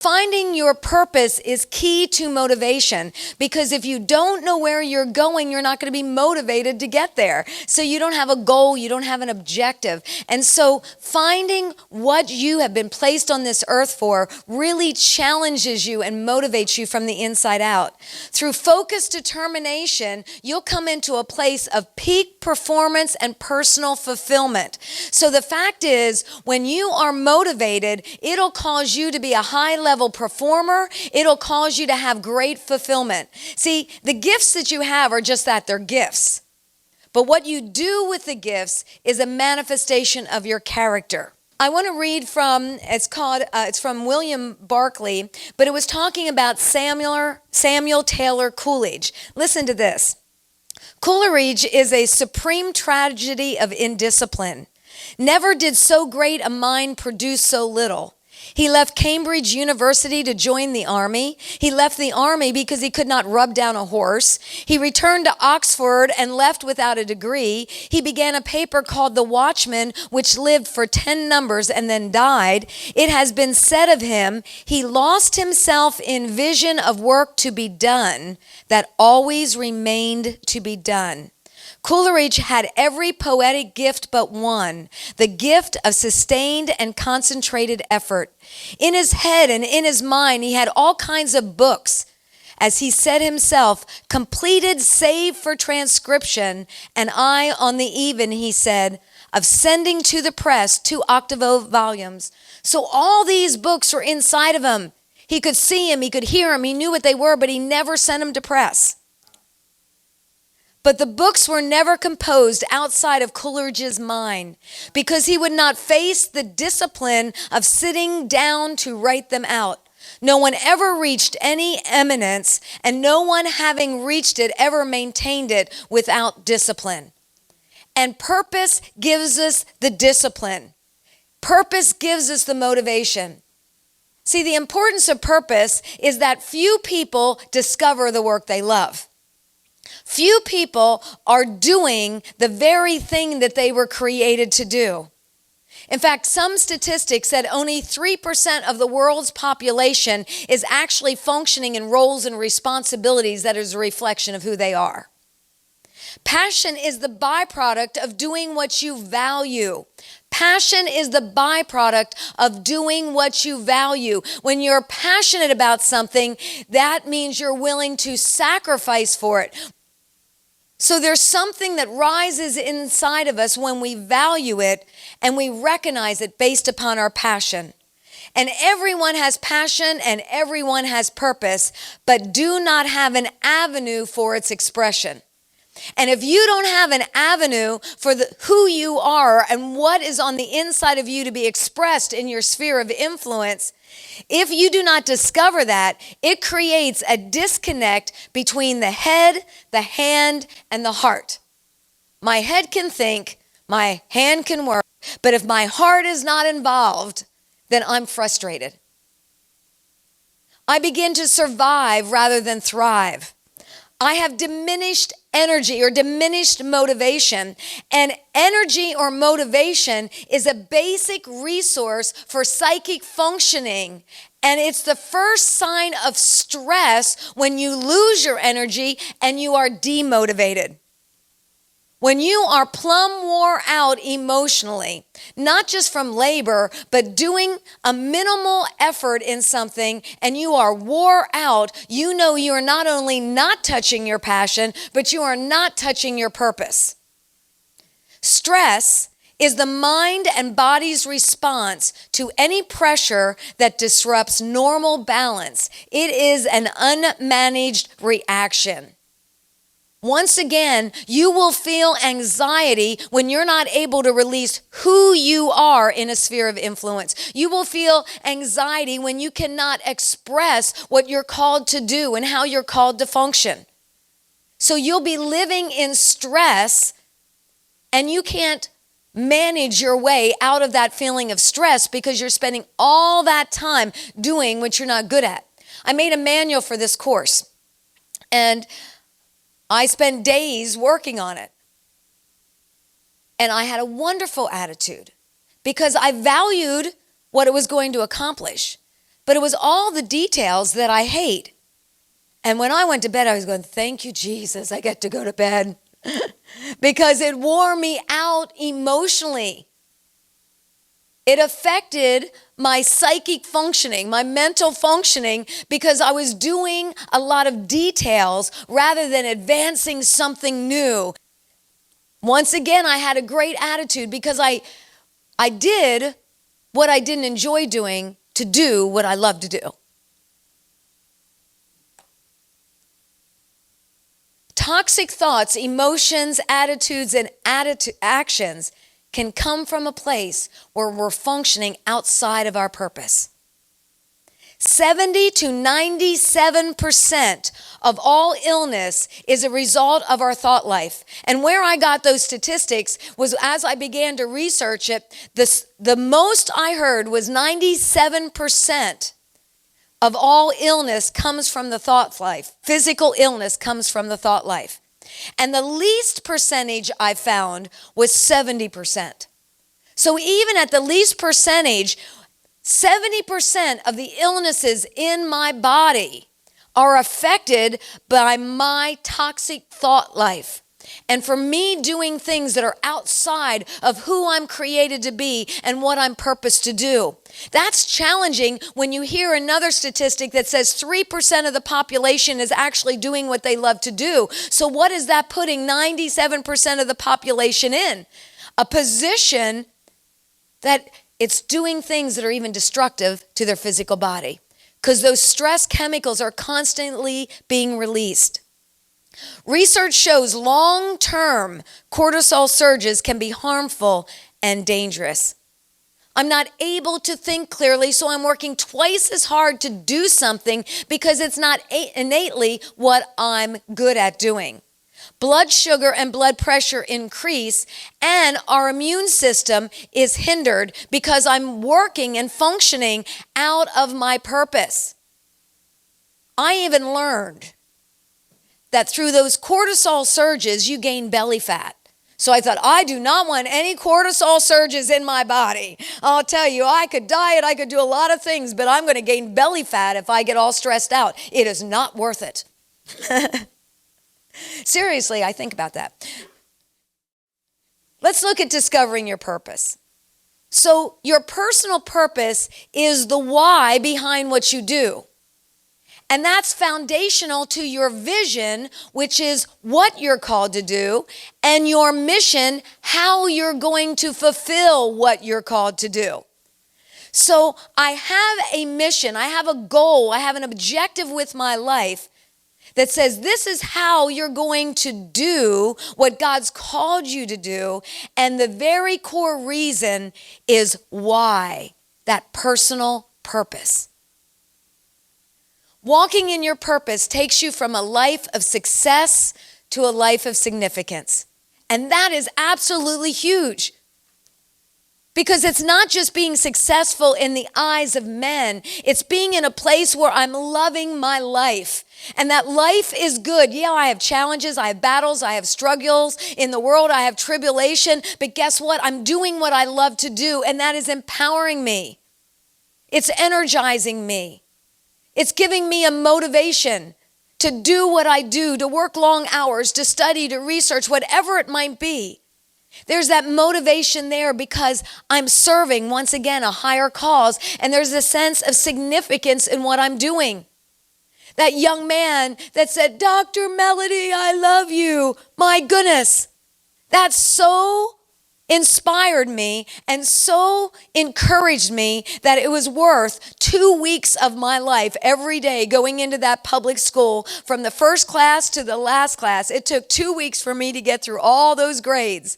Finding your purpose is key to motivation, because if you don't know where you're going, you're not going to be motivated to get there. So you don't have a goal, you don't have an objective. And so finding what you have been placed on this earth for really challenges you and motivates you from the inside out. Through focused determination, you'll come into a place of peak performance and personal fulfillment. So the fact is, when you are motivated, it'll cause you to be a high-level performer. It'll cause you to have great fulfillment. See, the gifts that you have are just that, they're gifts. But what you do with the gifts is a manifestation of your character. I want to read from, it's from William Barclay, but it was talking about Samuel Taylor Coleridge. Listen to this. Coleridge is a supreme tragedy of indiscipline. Never did so great a mind produce so little. He left Cambridge University to join the army. He left the army because he could not rub down a horse. He returned to Oxford and left without a degree. He began a paper called The Watchman, which lived for 10 numbers and then died. It has been said of him, he lost himself in vision of work to be done that always remained to be done. Coleridge had every poetic gift but one, the gift of sustained and concentrated effort. In his head and in his mind, he had all kinds of books. As he said himself, completed save for transcription, and I on the even, he said, of sending to the press 2 octavo volumes. So all these books were inside of him. He could see them, he could hear them, he knew what they were, but he never sent them to press. But the books were never composed outside of Coleridge's mind, because he would not face the discipline of sitting down to write them out. No one ever reached any eminence, and no one having reached it ever maintained it without discipline. And purpose gives us the discipline. Purpose gives us the motivation. See, the importance of purpose is that few people discover the work they love. Few people are doing the very thing that they were created to do. In fact, some statistics said only 3% of the world's population is actually functioning in roles and responsibilities that is a reflection of who they are. Passion is the byproduct of doing what you value. Passion is the byproduct of doing what you value. When you're passionate about something, that means you're willing to sacrifice for it. So there's something that rises inside of us when we value it and we recognize it based upon our passion. And everyone has passion and everyone has purpose, but do not have an avenue for its expression. And if you don't have an avenue for who you are and what is on the inside of you to be expressed in your sphere of influence, if you do not discover that, it creates a disconnect between the head, the hand, and the heart. My head can think, my hand can work, but if my heart is not involved, then I'm frustrated. I begin to survive rather than thrive. I have diminished energy or diminished motivation. And energy or motivation is a basic resource for psychic functioning. And it's the first sign of stress when you lose your energy and you are demotivated. When you are plumb wore out emotionally, not just from labor, but doing a minimal effort in something and you are wore out, you know you are not only not touching your passion, but you are not touching your purpose. Stress is the mind and body's response to any pressure that disrupts normal balance. It is an unmanaged reaction. Once again, you will feel anxiety when you're not able to release who you are in a sphere of influence. You will feel anxiety when you cannot express what you're called to do and how you're called to function. So you'll be living in stress and you can't manage your way out of that feeling of stress because you're spending all that time doing what you're not good at. I made a manual for this course and I spent days working on it. And I had a wonderful attitude because I valued what it was going to accomplish. But it was all the details that I hate. And when I went to bed, I was going, thank you, Jesus, I get to go to bed. Because it wore me out emotionally. It affected my psychic functioning, my mental functioning, because I was doing a lot of details rather than advancing something new. Once again, I had a great attitude because I did what I didn't enjoy doing to do what I love to do. Toxic thoughts, emotions, attitudes, and actions can come from a place where we're functioning outside of our purpose. 70 to 97% of all illness is a result of our thought life. And where I got those statistics was as I began to research it, the most I heard was 97% of all illness comes from the thought life. Physical illness comes from the thought life. And the least percentage I found was 70%. So even at the least percentage, 70% of the illnesses in my body are affected by my toxic thought life. And for me doing things that are outside of who I'm created to be and what I'm purposed to do. That's challenging when you hear another statistic that says 3% of the population is actually doing what they love to do. So what is that putting 97% of the population in? A position that it's doing things that are even destructive to their physical body, because those stress chemicals are constantly being released. Research shows long-term cortisol surges can be harmful and dangerous. I'm not able to think clearly, so I'm working twice as hard to do something because it's not innately what I'm good at doing. Blood sugar and blood pressure increase, and our immune system is hindered because I'm working and functioning out of my purpose. I even learned that through those cortisol surges, you gain belly fat. So I thought, I do not want any cortisol surges in my body. I'll tell you, I could diet, I could do a lot of things, but I'm going to gain belly fat if I get all stressed out. It is not worth it. Seriously, I think about that. Let's look at discovering your purpose. So your personal purpose is the why behind what you do. And that's foundational to your vision, which is what you're called to do, and your mission, how you're going to fulfill what you're called to do. So I have a mission, I have a goal, I have an objective with my life that says this is how you're going to do what God's called you to do. And the very core reason is why, that personal purpose. Walking in your purpose takes you from a life of success to a life of significance. And that is absolutely huge. Because it's not just being successful in the eyes of men. It's being in a place where I'm loving my life. And that life is good. Yeah, I have challenges, I have battles, I have struggles. In the world, I have tribulation. But guess what? I'm doing what I love to do, and that is empowering me. It's energizing me. It's giving me a motivation to do what I do, to work long hours, to study, to research, whatever it might be. There's that motivation there because I'm serving, once again, a higher cause, and there's a sense of significance in what I'm doing. That young man that said, Dr. Melodye, I love you. My goodness, that so inspired me and so encouraged me that it was worth 2 weeks of my life every day going into that public school from the first class to the last class. It took 2 weeks for me to get through all those grades.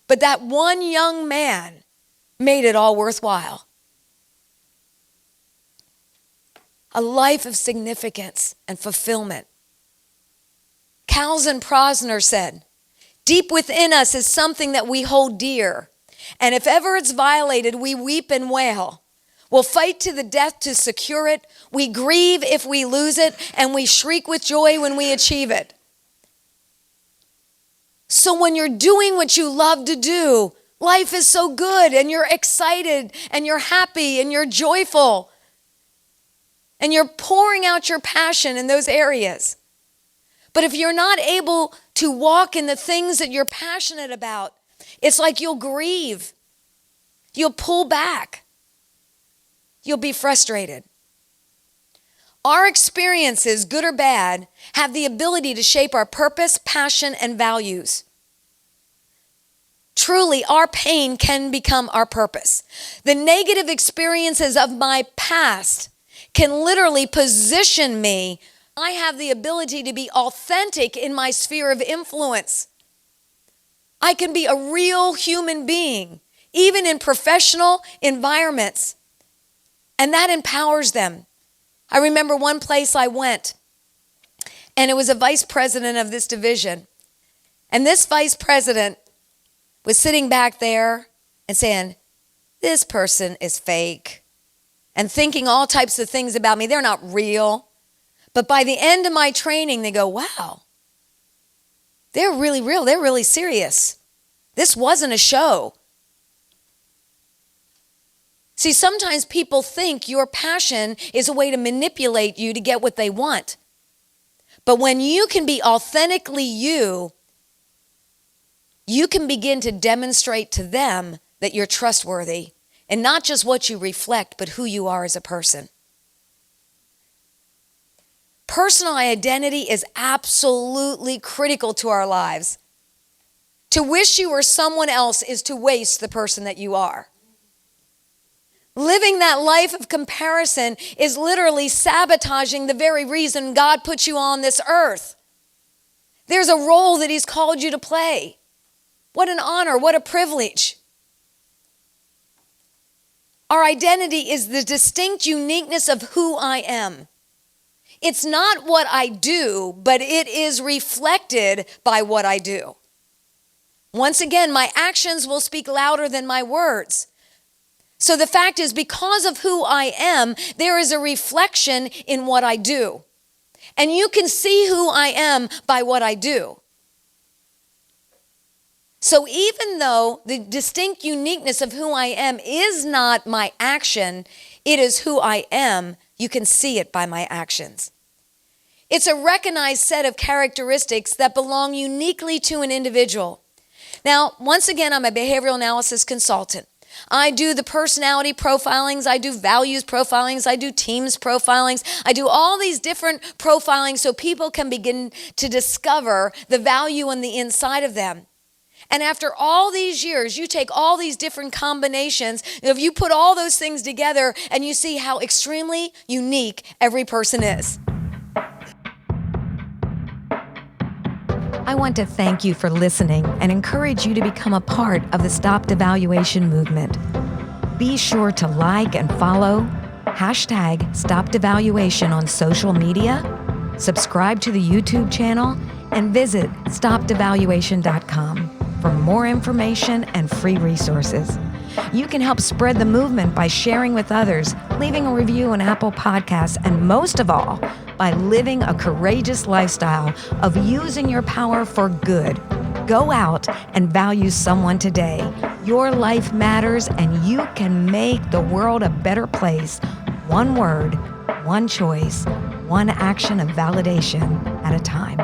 But that one young man made it all worthwhile. A life of significance and fulfillment. Calvin Prosner said, deep within us is something that we hold dear. And if ever it's violated, we weep and wail. We'll fight to the death to secure it. We grieve if we lose it, and we shriek with joy when we achieve it. So when you're doing what you love to do, life is so good, and you're excited, and you're happy, and you're joyful. and you're pouring out your passion in those areas. But if you're not able to walk in the things that you're passionate about, it's like you'll grieve. You'll pull back. You'll be frustrated. Our experiences, good or bad, have the ability to shape our purpose, passion, and values. Truly, our pain can become our purpose. The negative experiences of my past can literally position me. I have the ability to be authentic in my sphere of influence. I can be a real human being, even in professional environments. And that empowers them. I remember one place I went, and it was a vice president of this division. And this vice president was sitting back there and saying, this person is fake, and thinking all types of things about me. They're not real. But by the end of my training, they go, wow, they're really real. They're really serious. This wasn't a show. See, sometimes people think your passion is a way to manipulate you to get what they want. But when you can be authentically you, you can begin to demonstrate to them that you're trustworthy, and not just what you reflect, but who you are as a person. Personal identity is absolutely critical to our lives. To wish you were someone else is to waste the person that you are. Living that life of comparison is literally sabotaging the very reason God put you on this earth. There's a role that He's called you to play. What an honor, what a privilege. Our identity is the distinct uniqueness of who I am. It's not what I do, but it is reflected by what I do. Once again, my actions will speak louder than my words. So the fact is, because of who I am, there is a reflection in what I do. And you can see who I am by what I do. So even though the distinct uniqueness of who I am is not my action, it is who I am, you can see it by my actions. It's a recognized set of characteristics that belong uniquely to an individual. Now, once again, I'm a behavioral analysis consultant. I do the personality profilings, I do values profilings, I do teams profilings, I do all these different profilings so people can begin to discover the value on the inside of them. And after all these years, you take all these different combinations, if you put all those things together and you see how extremely unique every person is. I want to thank you for listening and encourage you to become a part of the Stop Devaluation movement. Be sure to like and follow #StopDevaluation on social media, subscribe to the YouTube channel, and visit StopDevaluation.com for more information and free resources. You can help spread the movement by sharing with others, leaving a review on Apple Podcasts, and most of all, by living a courageous lifestyle of using your power for good. Go out and value someone today. Your life matters, and you can make the world a better place. One word, one choice, one action of validation at a time.